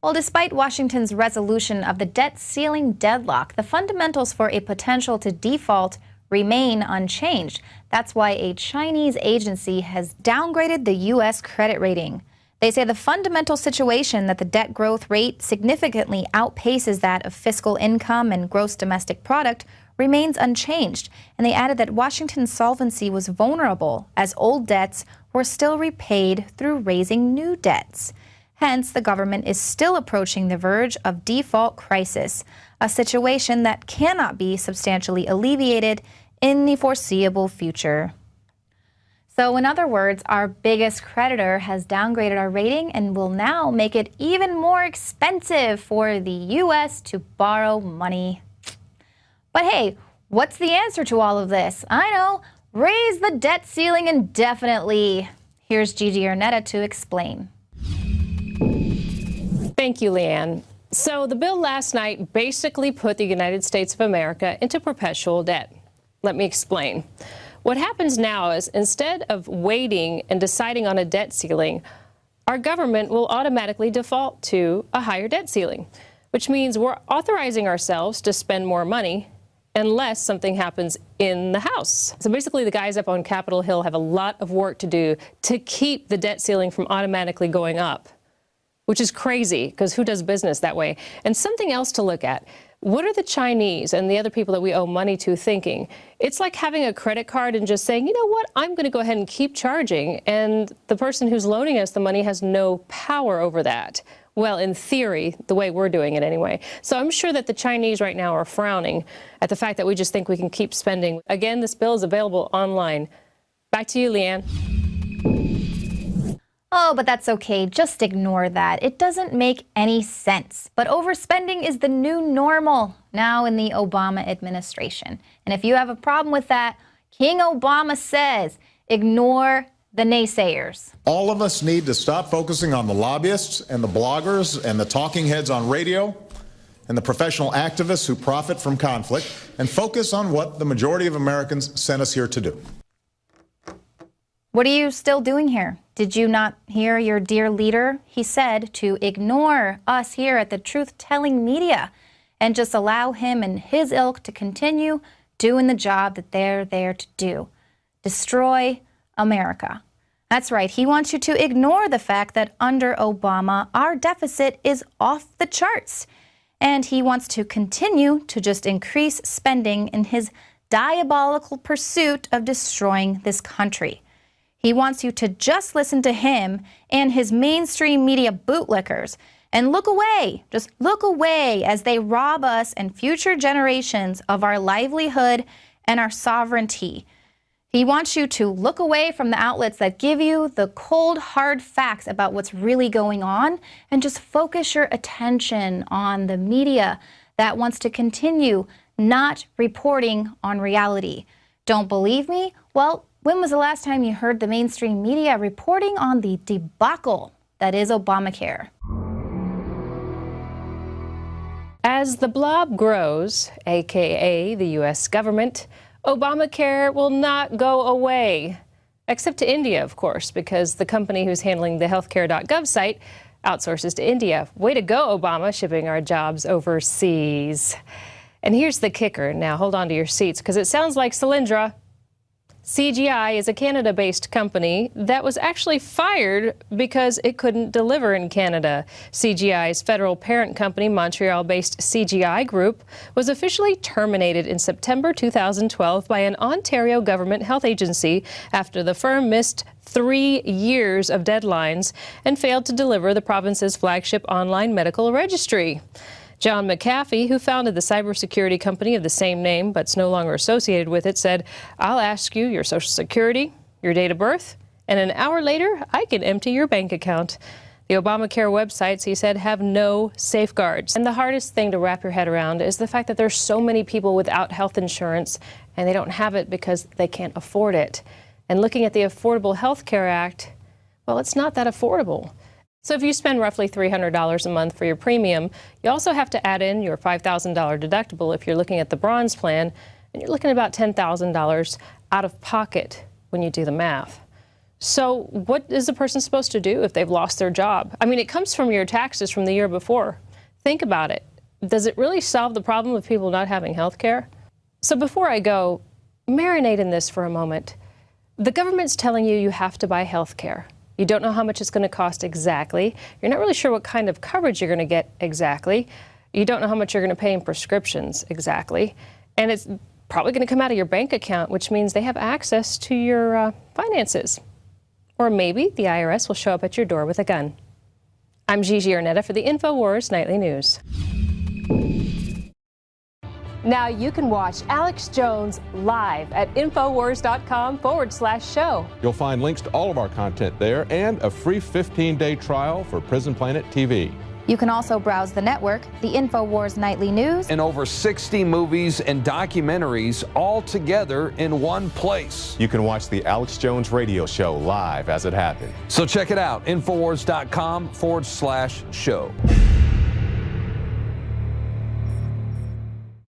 Well, despite Washington's resolution of the debt ceiling deadlock, the fundamentals for a potential to default remain unchanged. That's why a Chinese agency has downgraded the U.S. credit rating. They say the fundamental situation that the debt growth rate significantly outpaces that of fiscal income and gross domestic product remains unchanged. And they added that Washington's solvency was vulnerable as old debts were still repaid through raising new debts. Hence, the government is still approaching the verge of default crisis, a situation that cannot be substantially alleviated in the foreseeable future. So in other words, our biggest creditor has downgraded our rating and will now make it even more expensive for the U.S. to borrow money. But hey, what's the answer to all of this? I know, raise the debt ceiling indefinitely. Here's Gigi Arnetta to explain. Thank you, Leanne. So the bill last night basically put the United States of America into perpetual debt. Let me explain. What happens now is instead of waiting and deciding on a debt ceiling, our government will automatically default to a higher debt ceiling, which means we're authorizing ourselves to spend more money unless something happens in the House. So basically, the guys up on Capitol Hill have a lot of work to do to keep the debt ceiling from automatically going up, which is crazy because who does business that way? And something else to look at. What are the Chinese and the other people that we owe money to thinking? It's like having a credit card and just saying, you know what, I'm going to go ahead and keep charging. And the person who's loaning us the money has no power over that. Well, in theory, the way we're doing it anyway. So I'm sure that the Chinese right now are frowning at the fact that we just think we can keep spending. Again, this bill is available online. Back to you, Leanne. Oh, but that's okay. Just ignore that. It doesn't make any sense. But overspending is the new normal now in the Obama administration. And if you have a problem with that, King Obama says, ignore the naysayers. All of us need to stop focusing on the lobbyists and the bloggers and the talking heads on radio and the professional activists who profit from conflict and focus on what the majority of Americans sent us here to do. What are you still doing here? Did you not hear your dear leader? He said to ignore us here at the truth-telling media and just allow him and his ilk to continue doing the job that they're there to do. Destroy America. That's right. He wants you to ignore the fact that under Obama, our deficit is off the charts. And he wants to continue to just increase spending in his diabolical pursuit of destroying this country. He wants you to just listen to him and his mainstream media bootlickers and look away, just look away as they rob us and future generations of our livelihood and our sovereignty. He wants you to look away from the outlets that give you the cold, hard facts about what's really going on and just focus your attention on the media that wants to continue not reporting on reality. Don't believe me? Well, when was the last time you heard the mainstream media reporting on the debacle that is Obamacare? As the blob grows, aka the U.S. government, Obamacare will not go away. Except to India, of course, because the company who's handling the healthcare.gov site outsources to India. Way to go, Obama, shipping our jobs overseas. And here's the kicker. Now, hold on to your seats, because it sounds like Solyndra. CGI is a Canada-based company that was actually fired because it couldn't deliver in Canada. CGI's federal parent company, Montreal-based CGI Group, was officially terminated in September 2012 by an Ontario government health agency after the firm missed 3 years of deadlines and failed to deliver the province's flagship online medical registry. John McAfee, who founded the cybersecurity company of the same name but's no longer associated with it, said, "I'll ask you your social security, your date of birth, and an hour later, I can empty your bank account." The Obamacare websites, he said, have no safeguards. And the hardest thing to wrap your head around is the fact that there's so many people without health insurance, and they don't have it because they can't afford it. And looking at the Affordable Health Care Act, well, it's not that affordable. So if you spend roughly $300 a month for your premium, you also have to add in your $5,000 deductible if you're looking at the bronze plan, and you're looking at about $10,000 out of pocket when you do the math. So what is the person supposed to do if they've lost their job? I mean, it comes from your taxes from the year before. Think about it. Does it really solve the problem of people not having health care? So before I go, marinate in this for a moment. The government's telling you have to buy health care. You don't know how much it's going to cost exactly. You're not really sure what kind of coverage you're going to get exactly. You don't know how much you're going to pay in prescriptions exactly. And it's probably going to come out of your bank account, which means they have access to your finances. Or maybe the IRS will show up at your door with a gun. I'm Gigi Arnetta for the InfoWars Nightly News. Now you can watch Alex Jones live at Infowars.com/show. You'll find links to all of our content there and a free 15-day trial for Prison Planet TV. You can also browse the network, the InfoWars Nightly News, and over 60 movies and documentaries all together in one place. You can watch the Alex Jones radio show live as it happened. So check it out, Infowars.com/show.